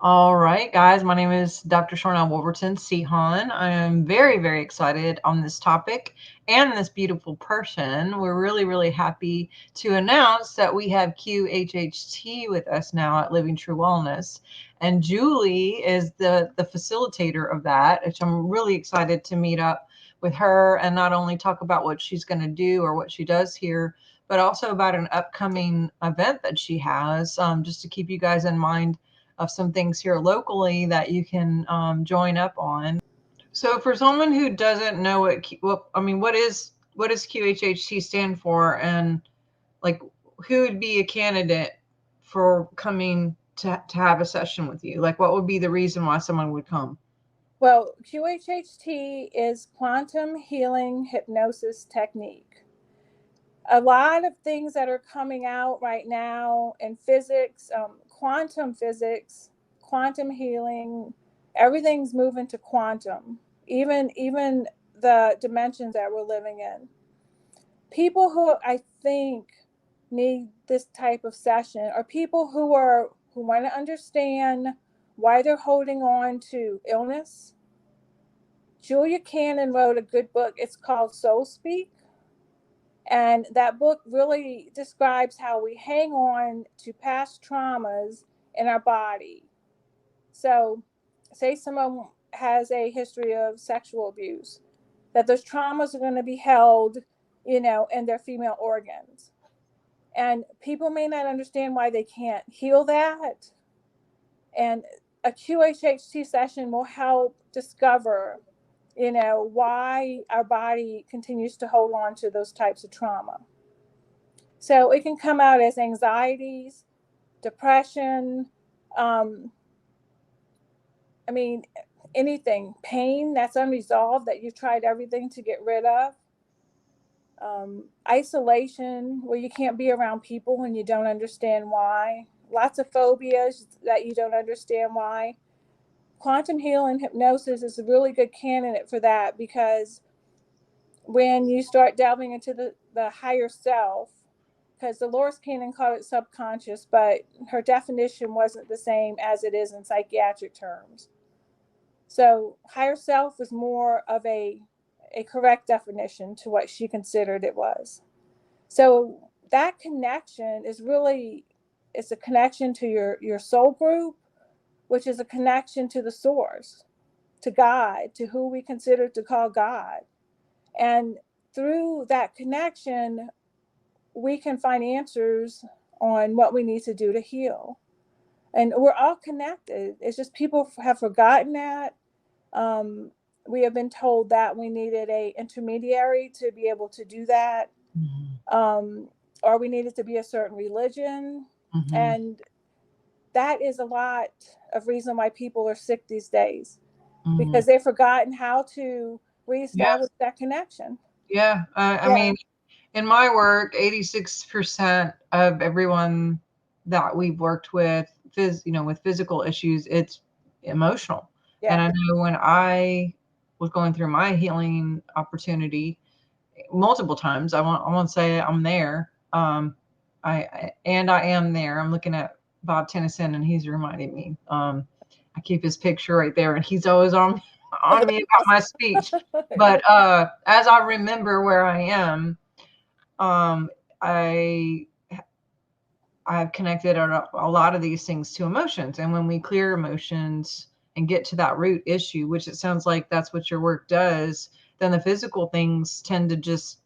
All right, guys, my name is Dr. Sharnael Wolverton, Sihan. I am very, very excited on this topic and this beautiful person. We're really, really happy to announce that we have QHHT with us now at Living True Wellness. And Julie is the facilitator of that, which I'm really excited to meet up with her and not only talk about what she's going to do or what she does here, but also about an upcoming event that she has, just to keep you guys in mind of some things here locally that you can join up on. So for someone who doesn't know what does QHHT stand for, and like who would be a candidate for coming to have a session with you? Like, what would be the reason why someone would come? Well, QHHT is quantum healing hypnosis technique. A lot of things that are coming out right now in physics, quantum healing, everything's moving to quantum. Even the dimensions that we're living in. People who I think need this type of session are people who want to understand why they're holding on to illness. Julia Cannon wrote a good book. It's called Soul Speak. And that book really describes how we hang on to past traumas in our body. So, say someone has a history of sexual abuse, that those traumas are going to be held, in their female organs. And people may not understand why they can't heal that. And a QHHT session will help discover why our body continues to hold on to those types of trauma. So it can come out as anxieties, depression, um, I mean, anything, pain that's unresolved that you've tried everything to get rid of, isolation where you can't be around people when you don't understand why, lots of phobias that you don't understand why. Quantum healing hypnosis is a really good candidate for that, because when you start delving into the higher self, because Dolores Cannon called it subconscious, but her definition wasn't the same as it is in psychiatric terms. So higher self was more of a correct definition to what she considered it was. So that connection is really, it's a connection to your soul group, which is a connection to the source, to God, to who we consider to call God. And through that connection, we can find answers on what we need to do to heal. And we're all connected. It's just people have forgotten that. We have been told that we needed a intermediary to be able to do that, or we needed to be a certain religion. And that is a lot of reason why people are sick these days, because they've forgotten how to reestablish that connection. I mean, in my work, 86% of everyone that we've worked with, with physical issues, it's emotional. And I know when I was going through my healing opportunity multiple times, I won't say I'm there. I am there. I'm looking at Bob Tennyson, and he's reminding me. I keep his picture right there, and he's always on me about my speech. But as I remember where I am, I I've connected a lot of these things to emotions, and when we clear emotions and get to that root issue, which it sounds like that's what your work does, then the physical things tend to just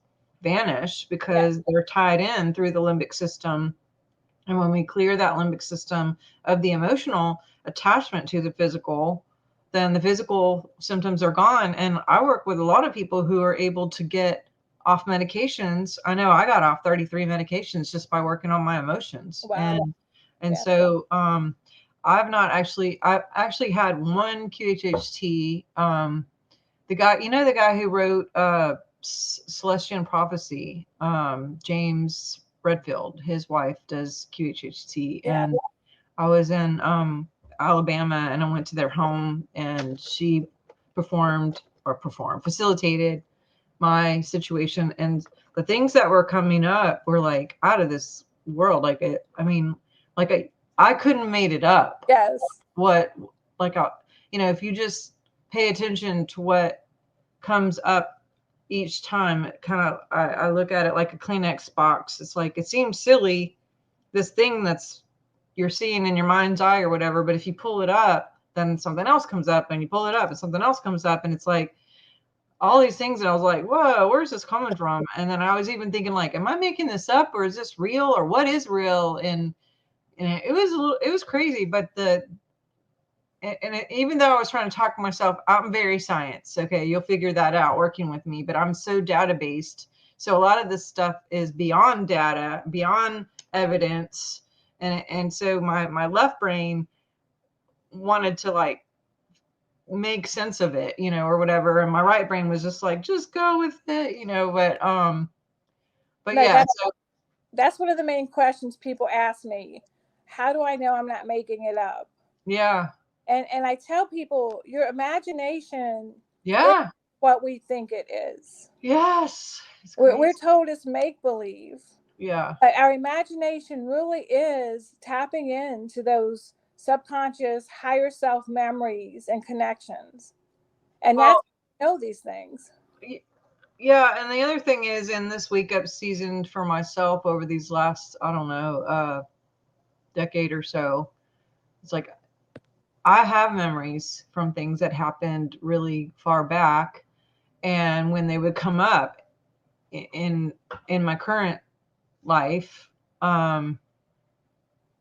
vanish because they're tied in through the limbic system. And when we clear that limbic system of the emotional attachment to the physical, then the physical symptoms are gone. And I work with a lot of people who are able to get off medications. I know I got off 33 medications just by working on my emotions. Wow. So I've actually had one QHHT. The guy who wrote Celestian Prophecy, James Redfield, his wife does QHHT. And I was in Alabama, and I went to their home, and she facilitated my situation, and the things that were coming up were like out of this world. I couldn't have made it up. what, like, if you just pay attention to what comes up each time, it kind of, I look at it like a Kleenex box. It's like, it seems silly, this thing that's you're seeing in your mind's eye or whatever, but if you pull it up, then something else comes up, and you pull it up and something else comes up, and it's like all these things. And I was like, whoa, where's this coming from? And then I was even thinking, like, am I making this up, or is this real, or what is real? And it was crazy. But even though I was trying to talk to myself, I'm very science. Okay, you'll figure that out working with me. But I'm so data based. So a lot of this stuff is beyond data, beyond evidence. And so my left brain wanted to, like, make sense of it, or whatever. And my right brain was just like, just go with it, but No, yeah. So that's one of the main questions people ask me. How do I know I'm not making it up? yeah. And I tell people, your imagination is Yeah. what we think it is. Yes. It's We're crazy. told it's make believe. Yeah. But our imagination really is tapping into those subconscious higher self memories and connections. And Well, that's how I know these things. yeah. And the other thing is, in this wake up season for myself over these last, I don't know, decade or so, it's like I have memories from things that happened really far back. And when they would come up in in my current life, I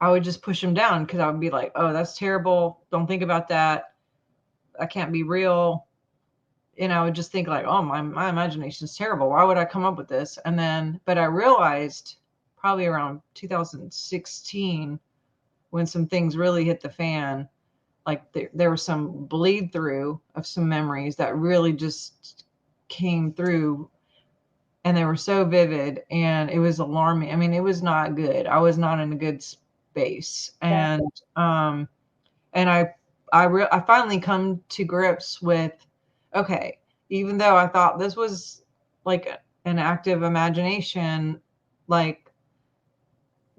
would just push them down, because I would be like, oh, that's terrible. Don't think about that. I can't be real. And I would just think, like, oh, my imagination is terrible. Why would I come up with this? And then, but I realized probably around 2016, when some things really hit the fan, like there was some bleed through of some memories that really just came through, and they were so vivid, and it was alarming. I mean, it was not good. I was not in a good space. Yeah. And I finally come to grips with, okay, even though I thought this was like an active imagination, like,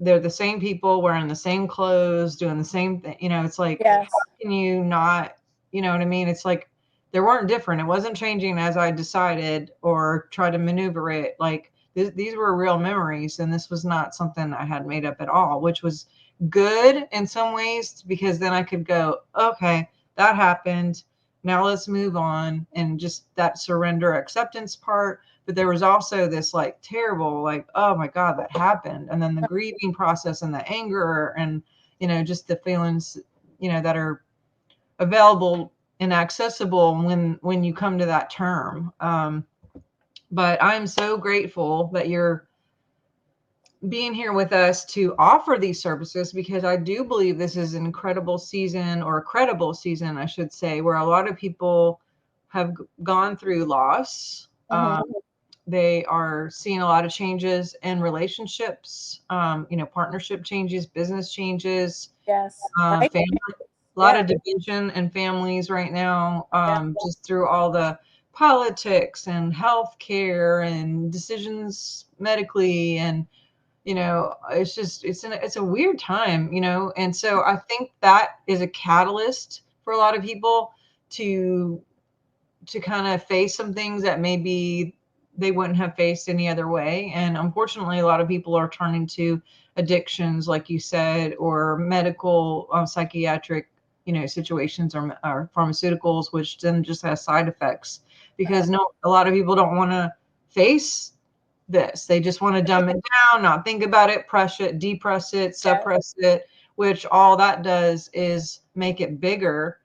they're the same people wearing the same clothes, doing the same thing. It's like, Yes. how can you not, you know what I mean? It's like they weren't different. It wasn't changing as I decided or try to maneuver it. Like, these were real memories, and this was not something I had made up at all, which was good in some ways, because then I could go, okay, that happened. Now let's move on, and just that surrender acceptance part. But there was also this, like, terrible, like, oh my God, that happened. And then the grieving process, and the anger, and, just the feelings, that are available and accessible when you come to that term. But I'm so grateful that you're being here with us to offer these services, because I do believe this is an incredible season, or a credible season, I should say, where a lot of people have gone through loss. Mm-hmm. They are seeing a lot of changes in relationships, partnership changes, business changes, Yes. Right. family, a lot Yeah. of division in families right now, Yeah. just through all the politics and healthcare and decisions medically. And, it's just, it's a weird time, and so I think that is a catalyst for a lot of people to kind of face some things that maybe they wouldn't have faced any other way. And unfortunately, a lot of people are turning to addictions, like you said, or medical, psychiatric, situations, or pharmaceuticals, which then just has side effects, because a lot of people don't want to face this. They just want to dumb it down, not think about it, press it, depress it, Yeah. suppress it, which all that does is make it bigger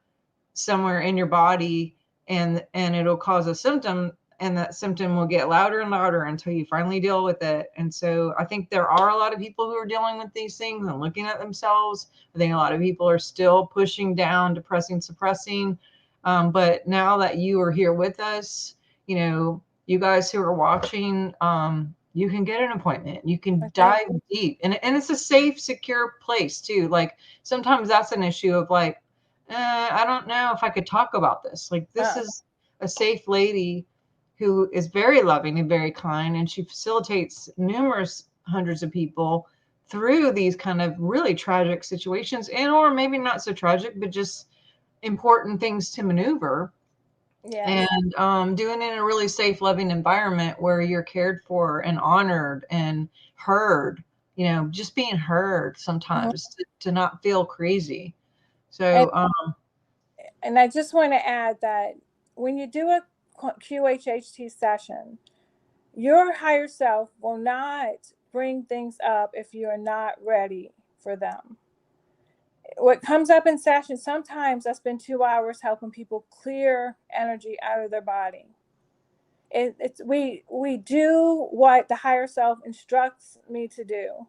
somewhere in your body, and it'll cause a symptom, and that symptom will get louder and louder until you finally deal with it. And so I think there are a lot of people who are dealing with these things and looking at themselves. I think a lot of people are still pushing down, depressing, suppressing. But now that you are here with us, you guys who are watching, you can get an appointment. You can Okay. dive deep, and it's a safe, secure place too. Like, sometimes that's an issue of, like, I don't know if I could talk about this. Like, this is a safe lady who is very loving and very kind, and she facilitates numerous hundreds of people through these kind of really tragic situations, and or maybe not so tragic, but just important things to maneuver, Yes. and doing it in a really safe, loving environment where you're cared for and honored and heard. Just being heard Mhm. sometimes to not feel crazy. And So and I just want to add that when you do a QHHT session, your higher self will not bring things up if you are not ready for them. What comes up in session, sometimes I spend 2 hours helping people clear energy out of their body. It's we do what the higher self instructs me to do.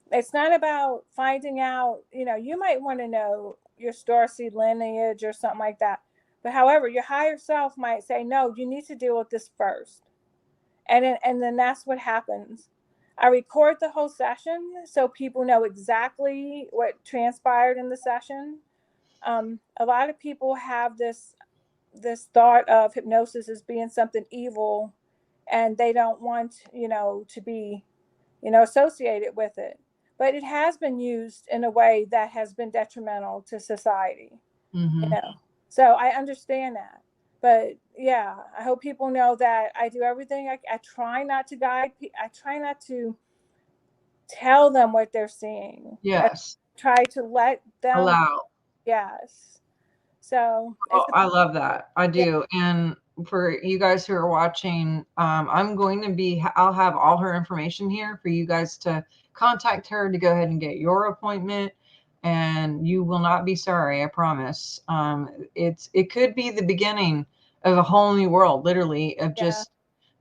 It's not about finding out, you might want to know your starseed lineage or something like that. But however, your higher self might say, no, you need to deal with this first. And then that's what happens. I record the whole session so people know exactly what transpired in the session. A lot of people have this thought of hypnosis as being something evil, and they don't want to be associated with it. But it has been used in a way that has been detrimental to society. You mhm. know, so I understand that. But yeah, I hope people know that I do everything. I try not to guide. I try not to tell them what they're seeing. I Yes, try to let them. allow. Yes. So Oh, it's I love that. I yeah, do. And for you guys who are watching, I'll have all her information here for you guys to contact her to go ahead and get your appointment. And you will not be sorry, I promise. It could be the beginning of a whole new world, literally, of yeah, just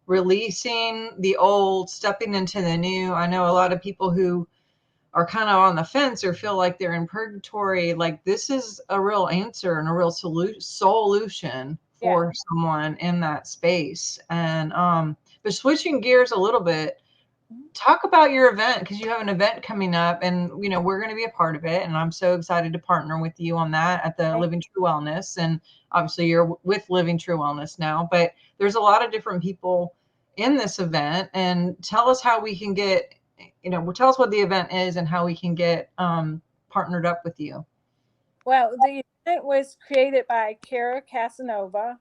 releasing the old, stepping into the new. I know a lot of people who are kind of on the fence or feel like they're in purgatory, like this is a real answer and a real solution yeah. for someone in that space. And but switching gears a little bit, Mhm. talk about your event, because you have an event coming up, and we're going to be a part of it, and I'm so excited to partner with you on that at the Thank Living True Wellness. And obviously you're with Living True Wellness now, but there's a lot of different people in this event. And tell us how we can get, tell us what the event is and how we can get partnered up with you. Well, the event was created by Kara Casanova.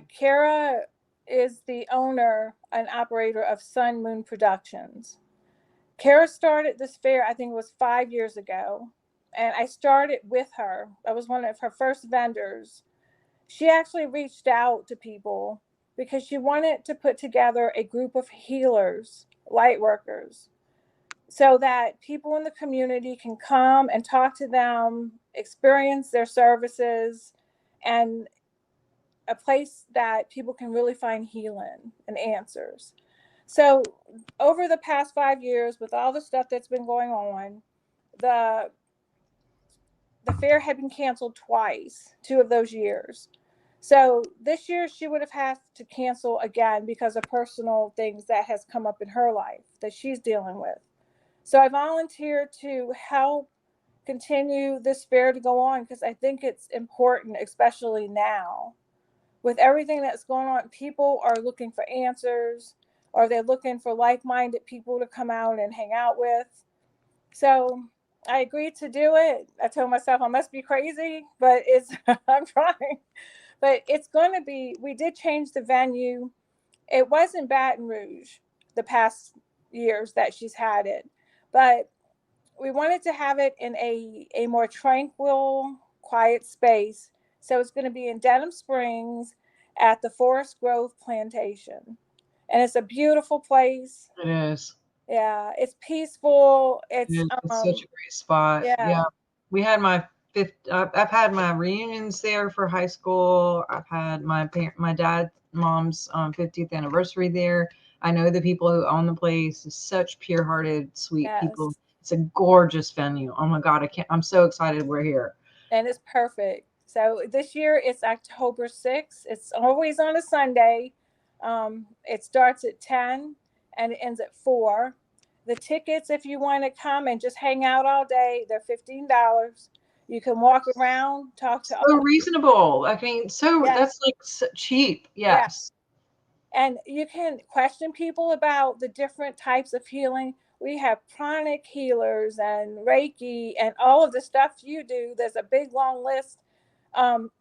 Kara is the owner and operator of Sun Moon Productions. Kara started this fair, I think it was 5 years ago, and I started with her. I was one of her first vendors. She actually reached out to people because she wanted to put together a group of healers, light workers, so that people in the community can come and talk to them, experience their services, and a place that people can really find healing and answers. So, over the past 5 years, with all the stuff that's been going on, the the fair had been canceled twice, 2 of those years. So this year she would have had to cancel again because of personal things that has come up in her life that she's dealing with. So I volunteered to help continue this fair to go on because I think it's important, especially now. With everything that's going on, people are looking for answers, or they're looking for like minded people to come out and hang out with. So I agreed to do it. I told myself I must be crazy, but it's I'm trying. But it's going to be. We did change the venue. It was in Baton Rouge the past years that she's had it, but we wanted to have it in a more tranquil, quiet space. So it's going to be in Denham Springs at the Forest Grove Plantation, and it's a beautiful place. It is. Yeah, it's peaceful. It's such a great spot. Yeah, Yeah. We had my fifth, I've had my reunions there for high school. I've had my dad, mom's 50th anniversary there. I know the people who own the place. It's such pure hearted, sweet people. yes. It's a gorgeous venue. Oh my God. I'm so excited we're here. And it's perfect. So this year it's October 6th. It's always on a Sunday. It starts at 10 and it ends at 4. The tickets, if you want to come and just hang out all day, they're $15. You can walk around, talk to So all. reasonable. I mean, Yeah, that's like so cheap. yeah. Yes. And you can question people about the different types of healing. We have pranic healers and Reiki and all of the stuff you do. There's a big long list.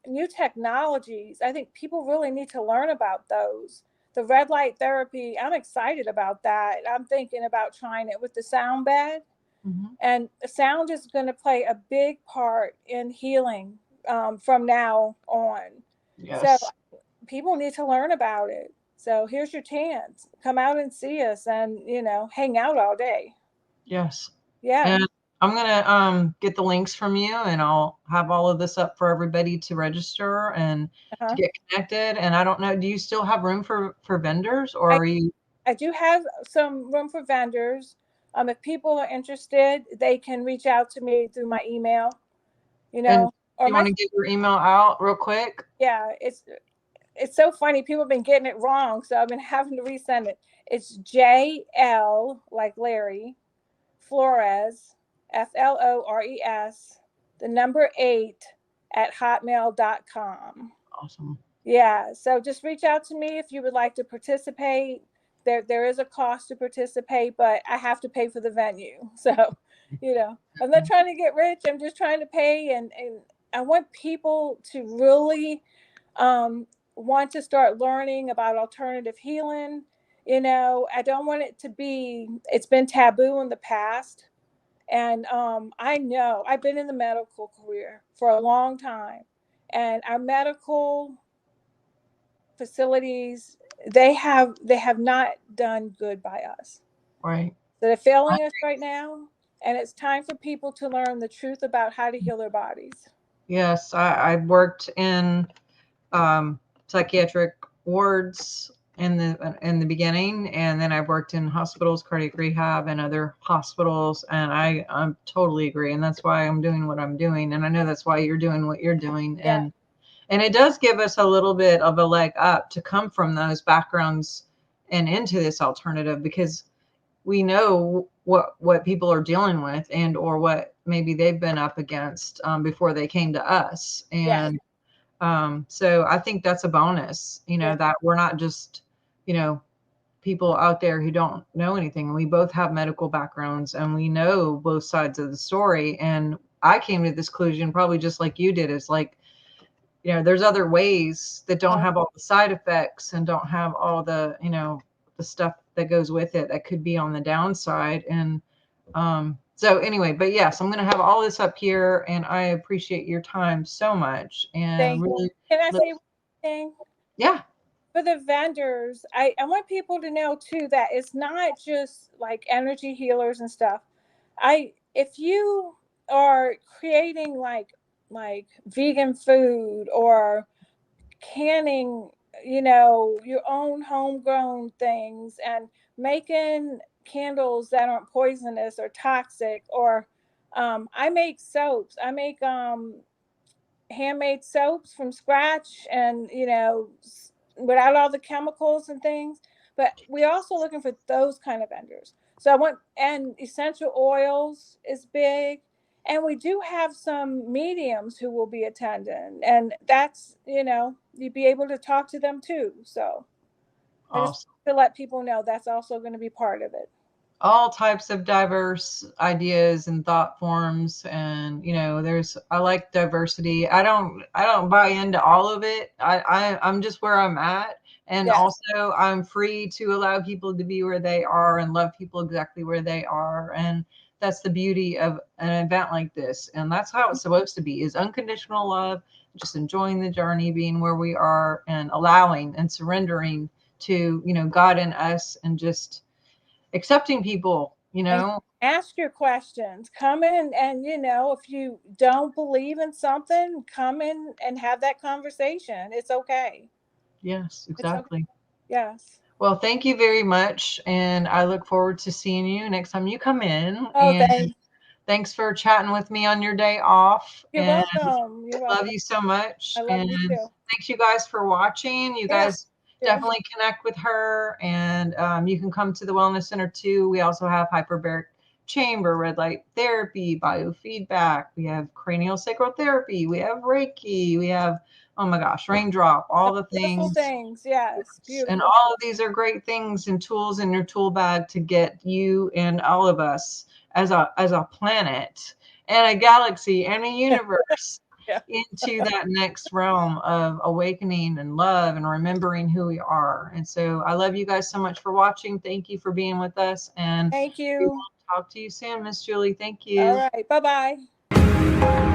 New technologies. I think people really need to learn about those. The red light therapy, I'm excited about that. I'm thinking about trying it with the sound bed. Mhm. And sound is going to play a big part in healing from now on. So Yes. people need to learn about it. So here's your chance. Come out and see us and, hang out all day. Yes. Yeah. And I'm gonna get the links from you, and I'll have all of this up for everybody to register and to Uh-huh. get connected. And I don't know, do you still have room for vendors, or I, are you? I do have some room for vendors. If people are interested, they can reach out to me through my email, And or you want my, to get your email out real quick? yeah, it's so funny. People have been getting it wrong, so I've been having to resend it. It's JL, like Larry, Flores, Flores, the number 8 at hotmail.com. Awesome. Yeah, so just reach out to me if you would like to participate. There is a cost to participate, but I have to pay for the venue. So, I'm not trying to get rich. I'm just trying to pay, and I want people to really want to start learning about alternative healing. I don't want it to be, it's been taboo in the past. And I know I've been in the medical career for a long time, and our medical facilities, they have not done good by us. Right. So they're failing us right now, and it's time for people to learn the truth about how to heal their bodies. Yes, I worked in psychiatric wards in the beginning, and then I worked in hospitals, cardiac rehab, and other hospitals, and I totally agree, and that's why I'm doing what I'm doing, and I know that's why you're doing what you're doing, Yeah, and it does give us a little bit of a leg up to come from those backgrounds and into this alternative, because we know what people are dealing with, and or what maybe they've been up against before they came to us. yeah, And so I think that's a bonus, yeah, that we're not just, you know, people out there who don't know anything. We both have medical backgrounds, and we know both sides of the story. And I came to this conclusion probably just like you did. Is like, there's other ways that don't uh-huh. have all the side effects and don't have all the, the stuff that goes with it that could be on the downside. And so anyway, but yes, I'm going to have all this up here, and I appreciate your time so much, and Thank. really, Can I say one thing? yeah, For the vendors, I want people to know too that it's not just like energy healers and stuff. If you are creating like vegan food or canning, your own homegrown things and making candles that aren't poisonous or toxic, or I make soaps. I make handmade soaps from scratch, and without all the chemicals and things. But we're also looking for those kind of vendors. So I want, and essential oils is big, and we do have some mediums who will be attending, and that's, you'd be able to talk to them too. So I just awesome. to let people know that's also going to be part of it. All types of diverse ideas and thought forms, and I like diversity. I don't buy into all of it. I'm just where I'm at, and Yeah, also I'm free to allow people to be where they are and love people exactly where they are. And that's the beauty of an event like this, and that's how it's supposed to be, is unconditional love, just enjoying the journey, being where we are, and allowing and surrendering to God in us, and just accepting people, and ask your questions. Come in, and if you don't believe in something, come in and have that conversation. It's okay. Yes, It's okay. exactly. Yes. Well, thank you very much, and I look forward to seeing you next time you come in. Oh, And thanks. thanks for chatting with me on your day off, You're and welcome. You're love welcome. you so much. I love And you too. thanks you guys for watching. You Yeah. guys Too. definitely connect with her, and you can come to the Wellness Center too. We also have hyperbaric chamber, red light therapy, biofeedback. We have cranial sacral therapy. We have Reiki. We have, oh my gosh, raindrop, all the Beautiful things. things. Yes. And Beautiful. all of these are great things and tools in your tool bag to get you and all of us as a planet and a galaxy and a universe Yeah. into that next realm of awakening and love and remembering who we are. And so I love you guys so much for watching. Thank you for being with us. And Thank we you. will talk to you soon, Miss Julie. Thank All you. right. Bye-bye.